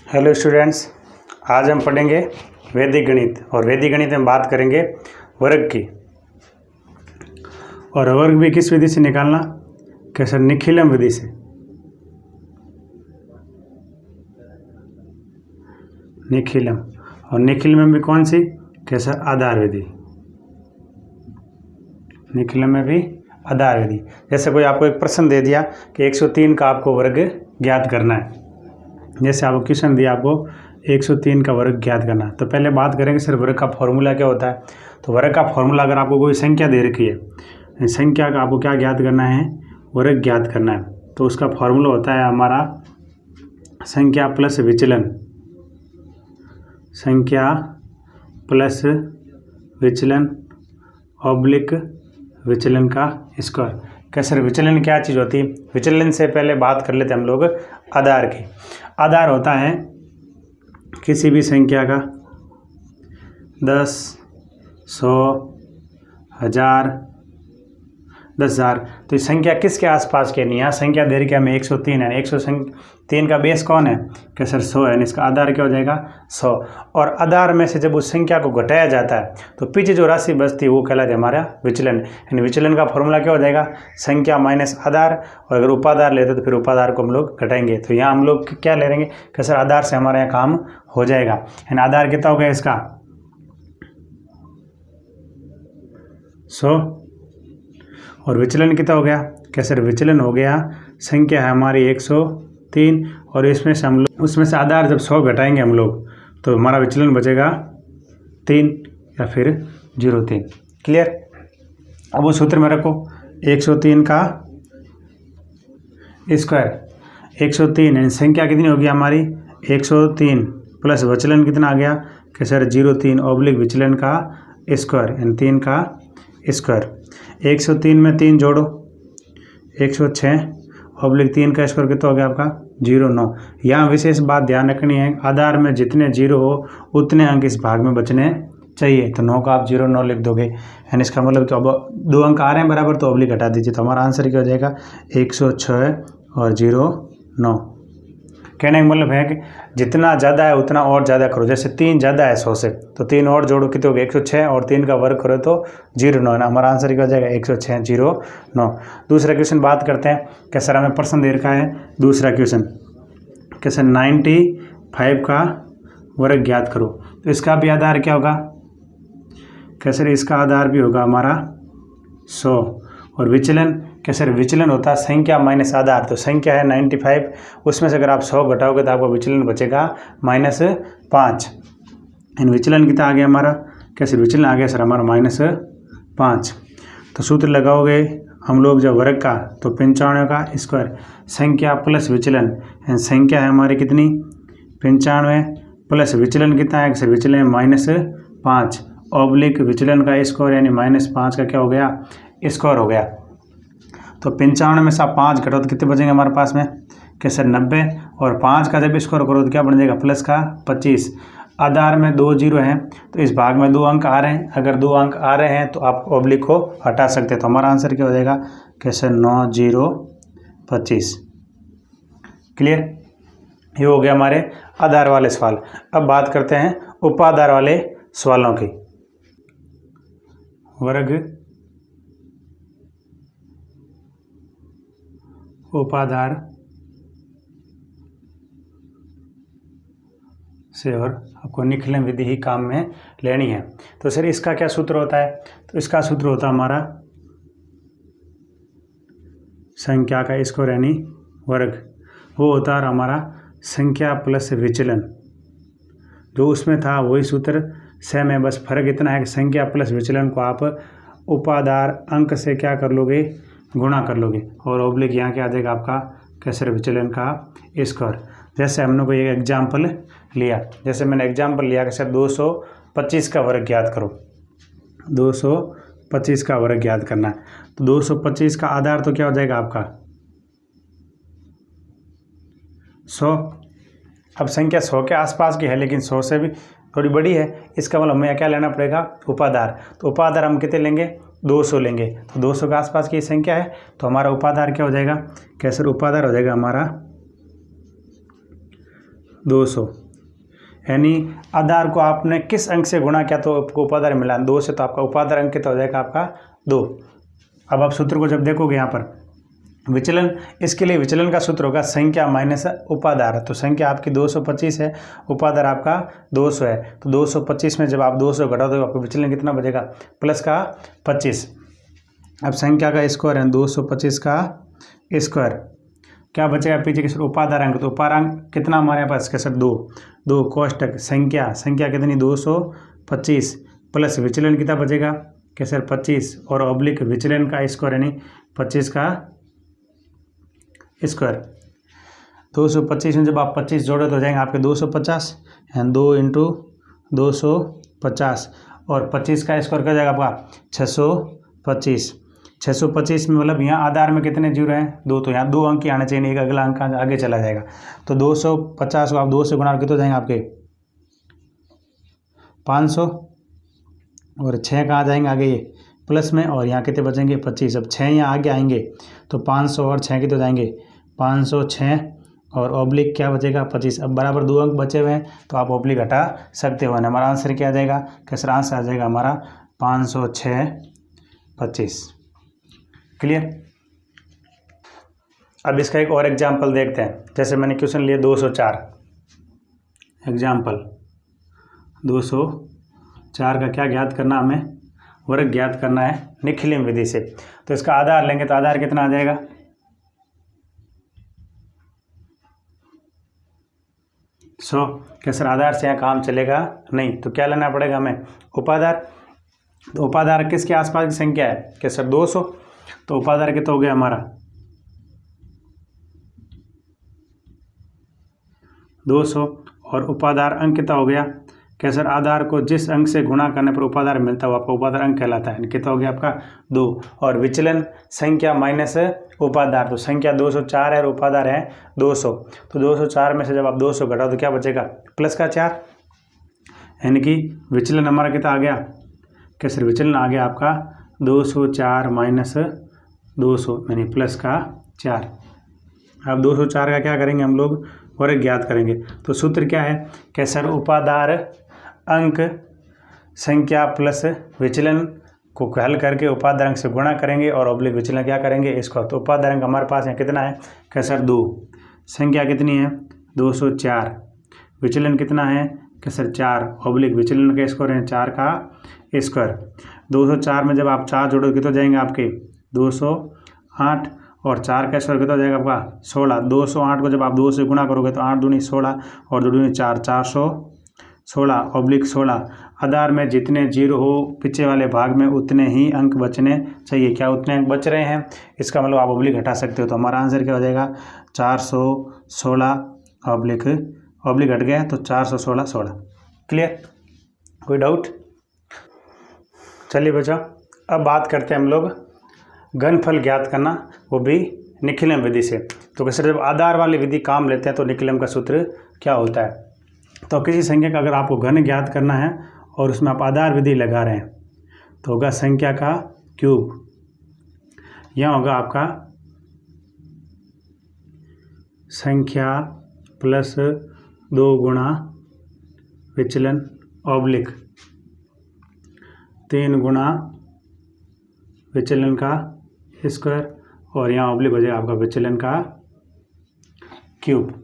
Hello students, आज हम पढ़ेंगे वैदिक गणित। और वैदिक गणित में बात करेंगे वर्ग की। और वर्ग भी किस विधि से निकालना? कैसे? निखिलम विधि से। निखिलम। और निखिलम में भी कौन सी? कैसे? आधार विधि। निखिलम में भी आधार विधि। जैसे कोई आपको एक प्रश्न दे दिया कि 103 का आपको वर्ग ज्ञात करना है। जैसे आपको क्वेश्चन दिया, आपको 103 का वर्ग ज्ञात करना है, तो पहले बात करेंगे सर वर्ग का फॉर्मूला क्या होता है। तो वर्ग का फॉर्मूला, अगर आपको कोई संख्या दे रखी है, संख्या का आपको क्या ज्ञात करना है? वर्ग ज्ञात करना है। तो उसका फॉर्मूला होता है हमारा संख्या प्लस विचलन। संख्या प्लस विचलन ऑब्लिक विचलन का स्क्वायर। कैसे? विचलन क्या चीज़ होती है? विचलन से पहले बात कर लेते हैं हम लोग आधार की। आधार होता है किसी भी संख्या का 10, 100, 1000, 10,000। तो ये संख्या किसके आसपास के नहीं? यहाँ संख्या दे रही है हमें 103 है। 103 का बेस कौन है? क्या सर? 100 है। इसका आधार क्या हो जाएगा? 100। और आधार में से जब उस संख्या को घटाया जाता है तो पीछे जो राशि बचती है वो कहलाती है हमारा विचलन। यानी विचलन का फॉर्मूला क्या हो जाएगा? संख्या माइनस आधार। और अगर उपाधार लेते तो फिर उपाधार को हम लोग घटाएंगे। तो यहाँ हम लोग क्या ले लेंगे? क्या सर? आधार से हमारे यहाँ काम हो जाएगा। यानी आधार कितना हो गया इसका? 100। और विचलन कितना हो गया? क्या सर? विचलन हो गया, संख्या है हमारी 103। और इसमें से हम लोग, उसमें से आधार जब 100 घटाएंगे हम लोग तो हमारा विचलन बचेगा 3 या फिर 0,3। क्लियर? अब वो सूत्र में रखो 103 का स्क्वायर। 103 यानी संख्या कितनी होगी हमारी? 103 प्लस विचलन कितना आ गया? क्या सर? 0,3 ऑब्लिक विचलन का स्क्वायर, यानी 3 का स्क्वायर। 103 में 3 जोड़ो, 106 ऑब्लिक 3 का स्क्वायर कितना हो गया आपका? 0,9। यहाँ विशेष बात ध्यान रखनी है, आधार में जितने 0 हो उतने अंक इस भाग में बचने चाहिए। तो 9 का आप 0,9 लिख दोगे। यानी इसका मतलब कि अब 2 अंक आ रहे हैं बराबर, तो ऑब्लिक हटा दीजिए। तो हमारा आंसर क्या हो जाएगा? 106 और 0,9। कहने का मतलब है कि जितना ज़्यादा है उतना और ज़्यादा करो। जैसे 3 ज़्यादा है 100 से, तो 3 और जोड़ो, कितने हो गए? 106। और 3 का वर्ग करो तो 0,9 ना। हमारा आंसर क्या हो जाएगा? 106, 0,9। दूसरा क्वेश्चन बात करते हैं। क्या सर? हमें प्रश्न दे रखा है दूसरा क्वेश्चन। क्या सर? 95 का वर्ग ज्ञात करो। तो इसका भी आधार क्या होगा? क्या सर? इसका आधार भी होगा हमारा 100। और विचलन, क्या सर? विचलन होता है संख्या माइनस आधार। तो संख्या है 95, उसमें से अगर आप 100 घटाओगे तो आपका विचलन बचेगा -5। इन विचलन कितना आ गया हमारा? कैसे विचलन आ गया सर हमारा? -5। तो सूत्र लगाओगे हम लोग जब वर्ग का, तो 95 का स्क्वायर संख्या प्लस विचलन। संख्या है हमारी कितनी? 95 प्लस विचलन कितना है? सर विचलन -5 ऑब्लिक विचलन का स्क्वायर, यानी -5 का क्या हो गया? स्क्वायर हो गया। तो 95 में से आप 5 घटाओ तो कितने बचेंगे हमारे पास में? क्या सर? 90। और 5 का जब स्क्वायर करो तो क्या बन जाएगा? प्लस का 25। आधार में 2 0 हैं तो इस भाग में 2 अंक आ रहे हैं। अगर 2 अंक आ रहे हैं तो आप ऑब्लिक को हटा सकते हैं। तो हमारा आंसर क्या हो जाएगा? क्या सर? 9, 0, 25। क्लियर? ये हो गया हमारे आधार वाले सवाल। अब बात करते हैं उपाधार वाले सवालों की। वर्ग उपाधार से और आपको निखिलम विधि ही काम में लेनी है। तो सर इसका क्या सूत्र होता है? तो इसका सूत्र होता है हमारा संख्या का स्क्वायर यानी वर्ग। वो होता है हमारा संख्या प्लस विचलन। जो उसमें था वही सूत्र सेम है, बस फर्क इतना है कि संख्या प्लस विचलन को आप उपाधार अंक से क्या कर लोगे? गुणा कर लोगे। और ऑब्लिक यहाँ क्या आ जाएगा आपका? कैसे? विचलन का स्क्वायर। जैसे हमने कोई एक एग्जाम्पल लिया, जैसे मैंने एग्जाम्पल लिया कि सर 225 का वर्ग ज्ञात करो। 225 का वर्ग ज्ञात करना है। तो 225 का आधार तो क्या हो जाएगा आपका? 100। अब संख्या 100 के आसपास की है लेकिन 100 से भी थोड़ी बड़ी है। इसका मतलब हमें क्या लेना पड़ेगा? उपाधार। तो उपाधार हम कितने लेंगे? 200 लेंगे। तो 200 के आसपास की संख्या है तो हमारा उपाधार क्या हो जाएगा? कैसे? उपाधार हो जाएगा हमारा 200, यानी आधार को आपने किस अंक से गुणा किया तो आपको उपाधार मिला 2 से, तो आपका उपाधार अंक कितना हो जाएगा आपका 2। अब आप सूत्र को जब देखोगे यहाँ पर विचलन, इसके लिए विचलन का सूत्र होगा संख्या माइनस उपाधार। तो संख्या आपकी 225 है, उपाधार आपका 200 है, तो 225 में जब आप 200 घटा दो आपको विचलन कितना बचेगा प्लस का 25। अब संख्या का स्क्वायर है 225 का स्क्वायर, क्या बचेगा पीछे के उपाधार अंक, तो उपाधार अंक कितना हमारे पास के सर 2 कोष्टक संख्या कितनी 225 प्लस विचलन कितना बचेगा के सर 25 और ऑब्लिक विचलन का स्क्वायर यानी 25 का स्क्वायर। 225 में जब आप 25 जोड़े तो हो जाएंगे आपके 250 एंड 2 इंटू 250 और 25 का स्क्वायर क्या जाएगा आपका 625। 625 में मतलब यहाँ आधार में कितने जीरो हैं 2, तो यहाँ 2 अंक ही आने चाहिए, एक अगला अंक आगे चला जाएगा। तो 250 को आप 2 से गुणा कितने हो जाएंगे आपके 500 और 6 कहाँ जाएंगे आगे ये प्लस में, और यहाँ कितने बचेंगे 25। अब 6 यहाँ आगे आएंगे तो 500 और 6 कितने जाएंगे 506 और ऑब्लिक क्या बचेगा 25। अब बराबर 2 अंक बचे हुए हैं तो आप ऑब्लिक हटा सकते हो। हमारा आंसर क्या आ जाएगा, कैसा आंसर आ जाएगा हमारा 506 25। क्लियर। अब इसका एक और एग्जाम्पल देखते हैं। जैसे मैंने क्वेश्चन लिया 204, एग्जाम्पल 204 का क्या ज्ञात करना, हमें वर्ग ज्ञात करना है निखिलिम विधि से। तो इसका आधार लेंगे तो आधार कितना आ जाएगा 100। क्या सर आधार से यहाँ काम चलेगा नहीं, तो क्या लेना पड़ेगा हमें उपाधार। तो उपाधार किसके आसपास की संख्या है क्या सर 200, तो उपाधार कितना हो गया हमारा 200 और उपाधार अंक कितना हो गया क्या सर आधार को जिस अंक से गुणा करने पर उपाधार मिलता है वो आपका उपाधार अंक कहलाता है। कितना हो गया आपका 2 और विचलन संख्या माइनस उपाधार, तो संख्या 204 है और उपाधार है 200। तो 204 में से जब आप 200 घटाओ तो क्या बचेगा प्लस का 4, यानी कि विचलन हमारा कितना आ गया क्या सर विचलन आ गया आपका 204 माइनस 200 यानी प्लस का 4। अब 204 का क्या करेंगे हम लोग वर्ग ज्ञात करेंगे। तो सूत्र क्या है कि सर उपाधार अंक संख्या प्लस विचलन को हल करके उपाधार अंक से गुणा करेंगे और ऑब्लिक विचलन क्या करेंगे इसको। तो उपाधार अंक हमारे पास है कितना है कि सर 2, संख्या कितनी है 204, विचलन कितना है कि सर 4, ऑब्लिक विचलन का स्क्वायर है 4 का स्क्वायर। 204 में जब आप 4 जोड़ोगे कितना जाएंगे आपके 208 और 4 का स्क्वायर कितना हो जाएगा आपका 16। 208 को जब आप 2 से गुणा करोगे तो 8 दूनी 16 और 2 दूनी 4, 416 ऑब्लिक 16। आधार में जितने जीरो हो पीछे वाले भाग में उतने ही अंक बचने चाहिए। क्या उतने अंक बच रहे हैं, इसका मतलब आप ऑब्लिक हटा सकते हो। तो हमारा आंसर क्या हो जाएगा 416 ऑब्लिक हट गया तो 416। क्लियर, कोई डाउट। चलिए बच्चा अब बात करते हैं हम लोग घनफल ज्ञात करना, वो भी निखिलम विधि से। तो कैसे जब आधार वाली विधि काम लेते हैं तो निखिलम का सूत्र क्या होता है। तो किसी संख्या का अगर आपको घन ज्ञात करना है और उसमें आप आधार विधि लगा रहे हैं तो होगा संख्या का क्यूब, यहाँ होगा आपका संख्या प्लस 2 गुणा विचलन ऑब्लिक 3 गुणा विचलन का स्क्वायर और यहाँ ऑब्लिक हो जाएगा आपका विचलन का क्यूब।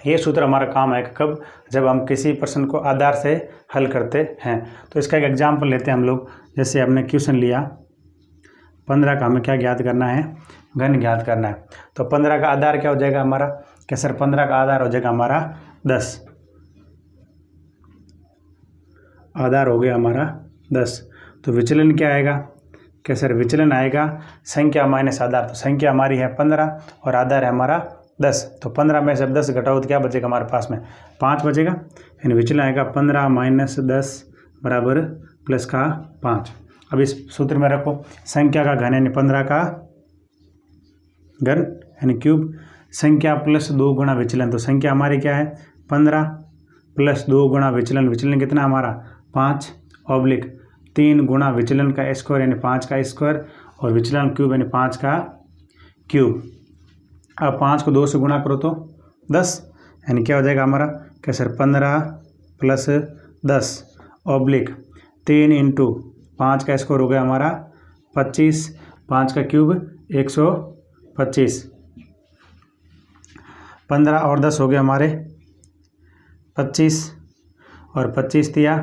ये सूत्र हमारा काम है कब, जब हम किसी प्रश्न को आधार से हल करते हैं। तो इसका एक एग्जाम्पल लेते हैं हम लोग। जैसे हमने क्वेश्चन लिया 15 का हमें क्या ज्ञात करना है, घन ज्ञात करना है। तो 15 का आधार क्या हो जाएगा हमारा क्या सर 15 का आधार हो जाएगा हमारा 10, आधार हो गया हमारा 10। तो विचलन क्या आएगा क्या सर विचलन आएगा संख्या माइनस आधार। तो संख्या हमारी है 15 और आधार है हमारा 10। तो 15 में से 10 घटाओ तो क्या बचेगा हमारे पास में 5 बचेगा, यानी विचलन आएगा 15 माइनस 10 बराबर प्लस का 5। अब इस सूत्र में रखो संख्या का घन यानी 15 का घन यानी क्यूब, संख्या प्लस 2 गुणा विचलन। तो संख्या हमारी क्या है 15 प्लस 2 गुणा विचलन, विचलन कितना हमारा 5 ऑब्लिक 3 गुणा विचलन का स्क्वायर यानी 5 का स्क्वायर और विचलन क्यूब यानी 5 का क्यूब। अब 5 को 2 से गुणा करो तो 10, यानी क्या हो जाएगा हमारा क्या सर 15 प्लस 10 ऑब्लिक 3 इंटू 5 का स्क्वायर हो गया हमारा 25, 5 का क्यूब 125, 15 और 10 हो गए हमारे 25 और 25 दिया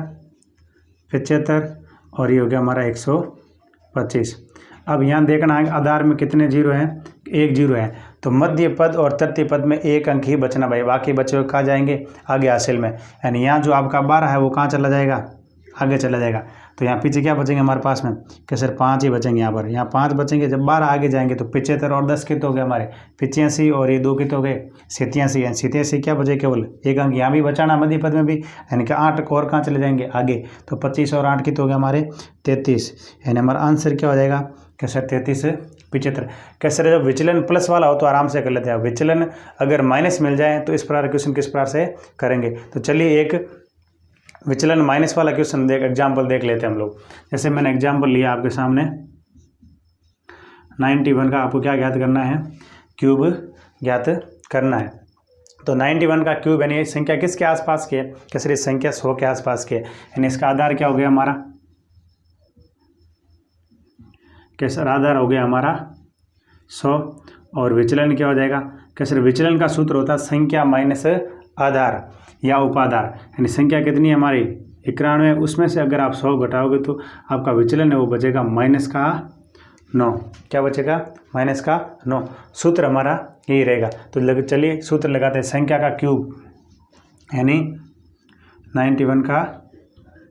75 और ये हो गया हमारा 125। अब यहाँ देखना है आधार में कितने जीरो हैं, एक जीरो है, तो मध्य पद और तृतीय पद में एक अंक ही बचना भाई, बाकी बचे हुए कहाँ जाएंगे आगे हासिल में। यानी यहाँ जो आपका 12 है वो कहाँ चला जाएगा, आगे चला जाएगा। तो यहाँ पीछे क्या बचेंगे हमारे पास में कि सर 5 ही बचेंगे, यहाँ 5 बचेंगे। जब 12 आगे जाएंगे तो 75 और 10 कितने हो गए हमारे 85 और ये 2 कितने हो गए 87। यानी 87 क्या बचे केवल एक अंक यहाँ भी बचाना मध्य पद में भी, यानी कि 8 और कहाँ चले जाएंगे आगे। तो 25 और 8 कितने हो गए हमारे 33। यानी हमारा आंसर क्या हो जाएगा कि सर 33 75। कैसे जब विचलन प्लस वाला हो तो आराम से कर लेते हैं, विचलन अगर माइनस मिल जाए तो इस प्रकार क्वेश्चन किस प्रकार से करेंगे। तो चलिए एक विचलन माइनस वाला क्वेश्चन एग्जाम्पल देख लेते हैं हम लोग। जैसे मैंने एग्जाम्पल लिया आपके सामने 91 का आपको क्या ज्ञात करना है, क्यूब ज्ञात करना है। तो 91 का क्यूब यानी संख्या किसके आसपास की है, कैसे इस संख्या 100 के आसपास की है, यानी इसका आधार क्या हो गया हमारा, कैसे आधार हो गया हमारा 100 और विचलन क्या हो जाएगा, कैसे विचलन का सूत्र होता है संख्या माइनस आधार या उपाधार। यानी संख्या कितनी है हमारी 91, उसमें से अगर आप 100 घटाओगे तो आपका विचलन है वो बचेगा माइनस का 9। क्या बचेगा माइनस का 9। सूत्र हमारा यही रहेगा। तो चलिए सूत्र लगाते हैं, संख्या का क्यूब यानी 91 का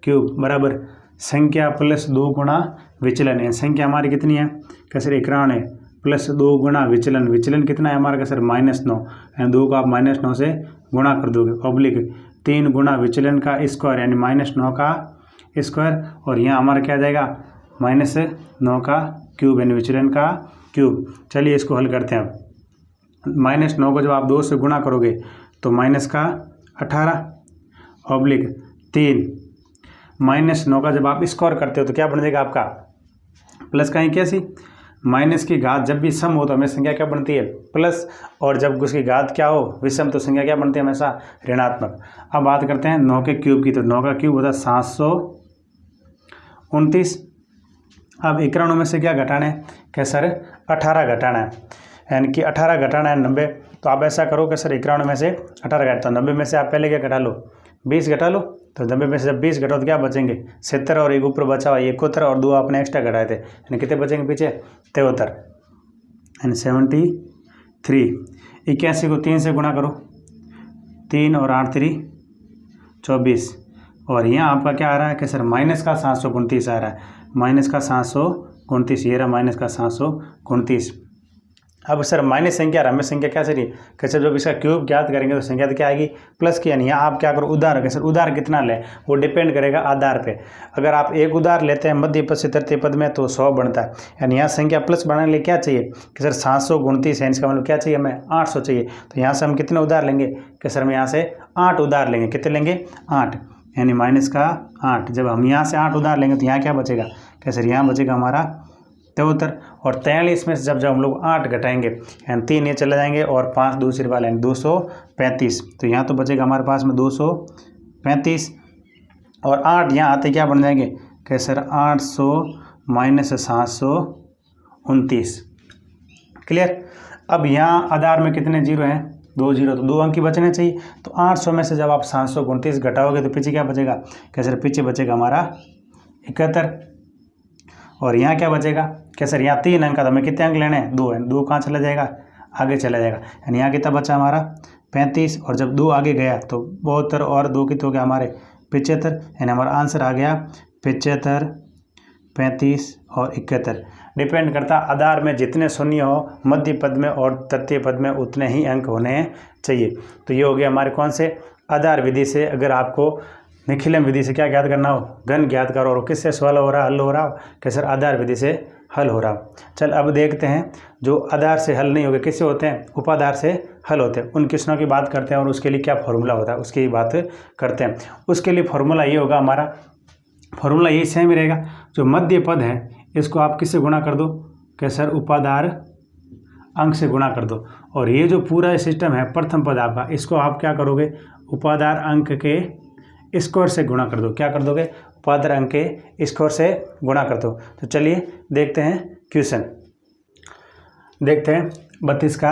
क्यूब बराबर संख्या प्लस 2 गुणा विचलन है। संख्या हमारी कितनी है कैसे 91 प्लस 2 गुणा विचलन, विचलन कितना है हमारा कैसे -9, यानी 2 को आप -9 से गुणा कर दोगे ऑब्लिक 3 गुणा विचलन का स्क्वायर यानी -9 का स्क्वायर, और यहाँ हमारा क्या आ जाएगा -9 का क्यूब यानी विचलन का क्यूब। चलिए इसको हल करते हैं। -9 को जब आप 2 से गुणा करोगे तो माइनस का 18 ऑब्लिक 3, -9 का जब आप स्क्वायर करते हो तो क्या बन जाएगा आपका प्लस का इक्यासी। माइनस की घात जब भी सम हो तो हमें संख्या क्या बनती है प्लस, और जब उसकी घात क्या हो विषम तो संख्या क्या बनती है हमेशा ऋणात्मक। अब बात करते हैं 9 के क्यूब की, तो 9 का क्यूब होता है 729। अब 91 में से क्या घटाना है क्या सर 18 घटाना है, यानी कि 18 घटाना है 90। तो आप ऐसा करो कि सर 91 में से 18 घटा, तो 90 में से आप पहले क्या घटा लो 20 घटा लो। तो 90 में से जब 20 घटाओ तो क्या बचेंगे 70, और एक ऊपर बचा हुआ 71 और 2 आपने एक्स्ट्रा घटाए थे, यानी कितने बचेंगे पीछे 73 यानी 73। 81 को 3 से गुणा करो, 3 और 8 3 24, और यहाँ आपका क्या आ रहा है कि सर माइनस का 729 आ रहा है, माइनस का 729, ये रहा माइनस का 729। अब सर माइनस संख्या हमें संख्या क्या चाहिए कैसे, जब इसका क्यूब ज्ञात करेंगे तो संख्या तो क्या आएगी प्लस की, यानी यहाँ आप क्या करो उधार कैसे, उधार कितना लें वो डिपेंड करेगा आधार पे। अगर आप एक उधार लेते हैं मध्य पद से तृतीय पद में तो 100 बनता है, यानी यहाँ संख्या प्लस बढ़ाने के लिए क्या चाहिए कि सर 729 है, इसका मतलब क्या चाहिए हमें 800 चाहिए। तो यहाँ से हम कितने उधार लेंगे कि सर हम यहाँ से 8 उधार लेंगे, कितने लेंगे 8, यानी माइनस का 8। जब हम यहाँ से 8 उधार लेंगे तो यहाँ क्या बचेगा कि सर यहाँ बचेगा हमारा 73, और 43 में से जब हम लोग 8 घटाएंगे यानी 3 ये चले जाएंगे और 5 दूसरी वाले यानी 235। तो यहाँ तो बचेगा हमारे पास में 235, और 8 यहाँ आते क्या बन जाएंगे कि सर 800 माइनस 729। क्लियर। अब यहाँ आधार में कितने जीरो हैं 2 जीरो, तो 2 अंक ही बचने चाहिए। तो 800 में से जब आप 729 घटाओगे तो पीछे क्या बचेगा कि सर पीछे बचेगा हमारा 71, और यहाँ क्या बचेगा क्या सर यहाँ 3 अंक का, तो हमें कितने अंक लेने हैं 2 हैं, 2 कहाँ चला जाएगा आगे चला जाएगा, यानी यहाँ कितना बचा हमारा 35, और जब 2 आगे गया तो 72 और 2 कितने हो गया हमारे 75, यानी हमारा आंसर आ गया 75, 35 और 71। डिपेंड करता आधार में जितने शून्य हो मध्य पद में और तृतीय पद में उतने ही अंक होने चाहिए। तो ये हो गया हमारे कौन से आधार विधि से। अगर आपको निखिलम विधि से क्या ज्ञात करना हो घन ज्ञात करो, और किससे सवाल हो रहा हल हो रहा हो कि सर आधार विधि से हल हो रहा। चल अब देखते हैं जो आधार से हल नहीं होगा किससे होते हैं उपाधार से हल होते हैं, उन क्वेश्चनों की बात करते हैं और उसके लिए क्या फॉर्मूला होता है उसकी बात करते हैं। उसके लिए फॉर्मूला ये होगा, हमारा फॉर्मूला यही सेम ही रहेगा। जो मध्य पद है इसको आप किससे गुणा कर दो कि सर उपाधार अंक से गुणा कर दो। और ये जो पूरा सिस्टम है प्रथम पद आपका, इसको आप क्या करोगे, उपादार अंक के स्क्वायर से गुणा कर दो। क्या कर दोगे, उपादार अंक के स्क्वायर से गुणा कर दो। तो चलिए देखते हैं क्वेश्चन। देखते हैं 32 का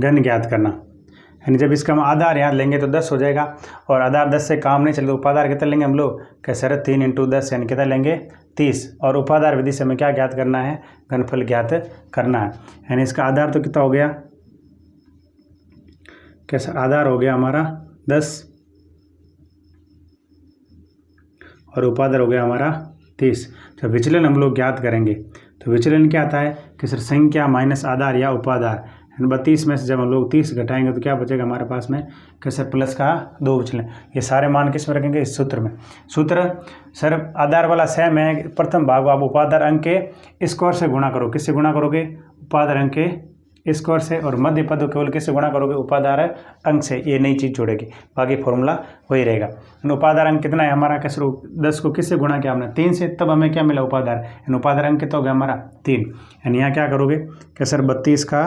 घन ज्ञात करना। यानी जब इसका हम आधार यहाँ लेंगे तो 10 हो जाएगा, और आधार 10 से काम नहीं चलेगा। उपाधार कितना लेंगे हम लोग, कैसे 3 × 10 यानी कितना लेंगे 30। और उपाधार विधि से हमें क्या ज्ञात करना है, घनफल ज्ञात करना है। यानी इसका आधार तो कितना हो गया, कैसा आधार हो गया हमारा 10 और उपाधार हो गया हमारा 30। जब विचलन हम लोग ज्ञात करेंगे तो विचलन क्या आता है कि सर संख्या माइनस आधार या उपाधार। 32 में से जब हम लोग 30 घटाएंगे तो क्या बचेगा हमारे पास में, कैसे प्लस का 2 विचलन। ये सारे मान किस में रखेंगे, इस सूत्र में। सूत्र सर आधार वाला सेम है, प्रथम भाग आप उपाधार अंक के स्क्वायर से गुणा करो। किससे गुणा करोगे, उपाधार अंक के स्क्वायर से। और मध्य पद को केवल किससे गुणा करोगे, उपाधार अंक से। ये नई चीज़ जोड़ेगी, बाकी फॉर्मूला वही रहेगा। उपाधार अंक कितना है हमारा, कैसे 10 को किससे गुणा किया हमने, 3 से, तब हमें क्या मिला उपाधार। उपाधार अंक कितना हो गया हमारा 3। यानी यहाँ क्या करोगे कि सर 32 का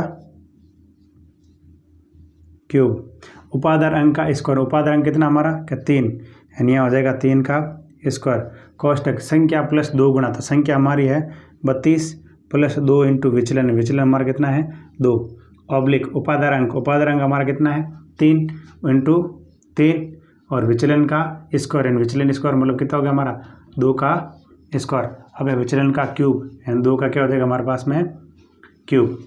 क्यूब, उपाधार अंक का स्क्वायर। उपाधार अंक कितना हमारा, क्या 3। यानी यहाँ हो जाएगा 3 का स्क्वायर। कोष्टक संख्या प्लस 2 गुणा, तो संख्या हमारी है 32 प्लस 2 इंटू विचलन। विचलन हमारा कितना है 2 ऑब्लिक उपाधार अंक। उपाधार अंक हमारा कितना है 3 इंटू 3 और विचलन का स्क्वायर। विचलन स्क्वायर मतलब कितना हो गया हमारा 2 का स्क्वायर। अब विचलन का क्यूब, यानी 2 का क्या हो जाएगा हमारे पास में क्यूब।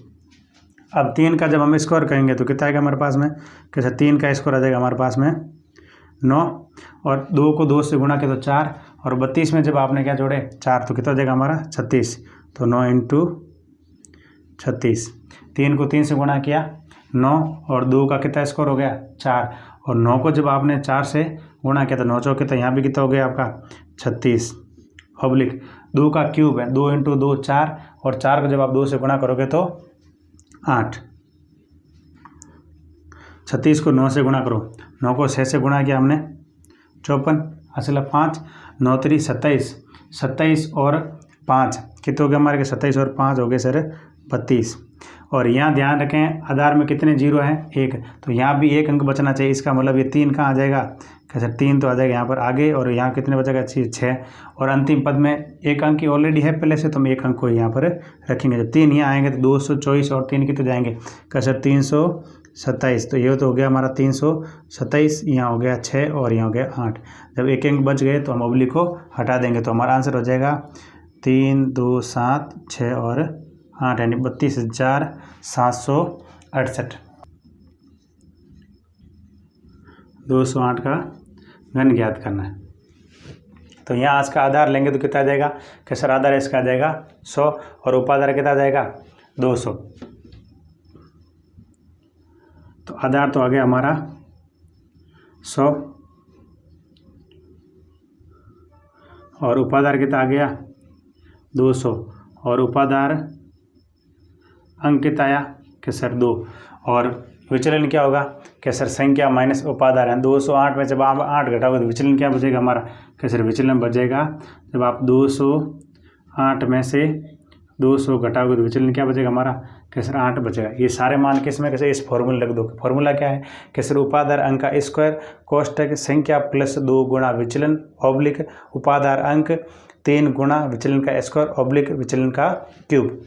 अब 3 का जब हम स्क्वायर करेंगे तो कितना आएगा हमारे पास में, कैसे 3 का स्क्वायर आ जाएगा हमारे पास में 9, और 2 को 2 से गुणा किया तो 4, और 32 में जब आपने क्या जोड़े 4 तो कितना हो जाएगा हमारा 36। तो 9 इंटू 36, 3 को 3 से गुणा किया 9, और 2 का कितना स्क्वायर हो गया 4, और 9 को जब आपने 4 से गुणा किया तो 9 चौके, तो यहाँ भी कितना हो गया आपका 36 ऑब्लिक 2 का क्यूब है। 2 इंटू 2 4, और 4 को जब आप 2 से गुणा करोगे तो 8। 36 को 9 से गुणा करो, 9 को 6 से गुणा किया हमने 54, असल 5, 9 3 27, 27 और 5 कितने हो गए हमारे, 27 और 5 हो गए सर 32। और यहाँ ध्यान रखें आधार में कितने जीरो हैं, 1, तो यहाँ भी 1 अंक बचना चाहिए। इसका मतलब ये 3 कहाँ आ जाएगा, कैसे 3 तो आ जाएगा यहाँ पर आगे, और यहाँ कितने बचेगा 6, और अंतिम पद में 1 अंक ही ऑलरेडी है पहले से, तो हम 1 अंक को यहाँ पर रखेंगे। जब 3 यहाँ आएंगे तो 224 और 3 कितने जाएंगे, कैसे 327। तो ये तो हो गया हमारा 327, यहाँ हो गया 6 और यहाँ हो गया 8। जब 1 अंक बच गए तो हम ऑब्लिक को हटा देंगे, तो हमारा आंसर हो जाएगा 3 2 7 6 और 8, यानी 32,768। 208 का घन ज्ञात करना है। तो यहाँ आज का आधार लेंगे तो कितना आ जाएगा, कि सर आधार इसका आ जाएगा 100, और उपाधार कितना आ जाएगा 200। तो आधार तो आ गया हमारा 100, और उपाधार कितना आ गया 200, और उपाधार अंक कितना आया, कि सर 2, और विचलन क्या होगा, कि सर संख्या माइनस उपाधार है। 208 में जब आप 8 घटाओगे तो विचलन क्या बचेगा हमारा, कि सर विचलन बचेगा, जब आप 208 में से 200 घटाओगे तो विचलन क्या बचेगा हमारा, कि सर 8 बचेगा। ये सारे मान किस में, कैसे इस फॉर्मूले रख दो। फॉर्मूला क्या है, कि सर उपाधार अंक का स्क्वायर कोष्टक संख्या प्लस 2 गुणा विचलन ऑब्लिक उपाधार अंक 3 गुणा विचलन का स्क्वायर ऑब्लिक विचलन का क्यूब।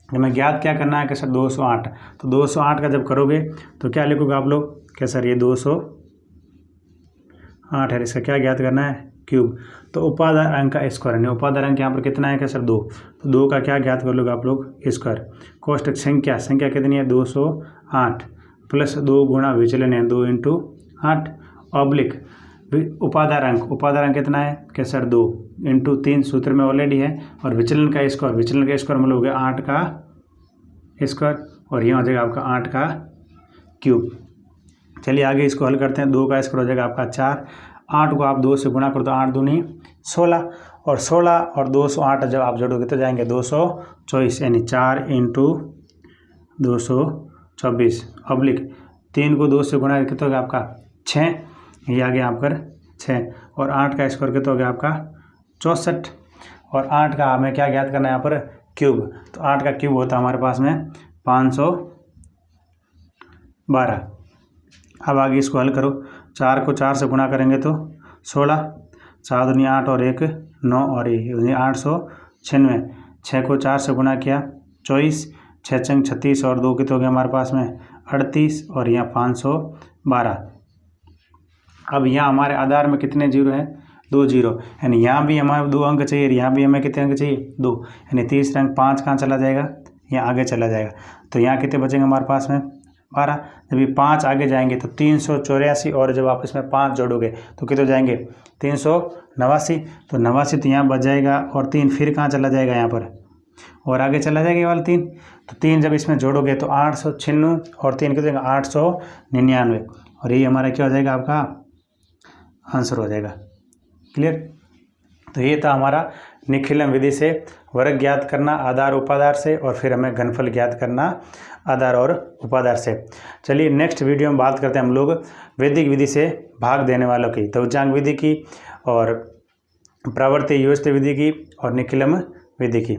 हमें ज्ञात क्या करना है, कि सर 208। तो 208 का जब करोगे तो क्या लिखोगे आप लोग, कि सर ये 208 है, इसका क्या ज्ञात करना है क्यूब। तो उपाधार अंक का स्क्वायर है, उपाधार अंक यहाँ पर कितना है, कि सर 2, तो 2 का क्या ज्ञात कर लोगे आप लोग स्क्वायर। कोष्टक संख्या कितनी है 208 प्लस 2 गुणा विचलन है 2 इंटू 8 ऑब्लिक उपाधार अंक कितना है, कि सर 2 इंटू 3 सूत्र में ऑलरेडी है, और विचलन का स्क्वायर मतलब हो गया 8 का स्क्वायर, और यहाँ हो जाएगा आपका 8 का क्यूब। चलिए आगे इसको हल करते हैं। 2 का स्क्वायर हो जाएगा आपका 4, 8 को आप 2 से गुणा करो तो 8 दूनी 16, और 16 और 208 जब आप जोड़ोगे तो जाएंगे 224, यानी 4 इंटू 224 ऑब्लिक 3 को 2 से गुणा कितना हो गया आपका 6, ये आ गया आपका 6, और 8 का स्क्वायर कितना हो गया आपका 64, और 8 का हमें क्या ज्ञात करना है यहाँ पर क्यूब। तो 8 का क्यूब होता है हमारे पास में 12। अब आगे इसको हल करो, 4 को 4 से गुणा करेंगे तो 16, 4 दूनी 8 और 1 9 और 896। 6 को 4 से गुणा किया 24, 6 चंग 36 और 2 कितने हो गए हमारे पास में 38 और यहाँ 512। अब यहाँ हमारे आधार में कितने जीरो हैं, 2 जीरो, यानी यहाँ भी हमारे 2 अंक चाहिए, यहाँ भी हमें कितने अंक चाहिए 2, यानी तीसरा अंक 5 कहाँ चला जाएगा, यहाँ आगे चला जाएगा। तो यहाँ कितने बचेंगे हमारे पास में 12। जब ये 5 आगे जाएंगे तो 384 और जब आप इसमें 5 जोड़ोगे तो कितने हो जाएंगे 389। तो 89 तो यहाँ बच जाएगा और 3 फिर कहाँ चला जाएगा यहाँ पर और आगे चला जाएगा ये वाला 3। तो 3 जब इसमें जोड़ोगे तो 896 और 3 कितने 899 और ये हमारा क्या हो जाएगा, आपका आंसर हो जाएगा। क्लियर। तो ये था हमारा निखिलम विधि से वर्ग ज्ञात करना आधार उपाधार से, और फिर हमें घनफल ज्ञात करना आधार और उपाधार से। चलिए नेक्स्ट वीडियो में बात करते हैं हम लोग वैदिक विधि से भाग देने वालों की, तवचांग विधि की और प्रवर्ती योजित विधि की और निखिलम विधि की।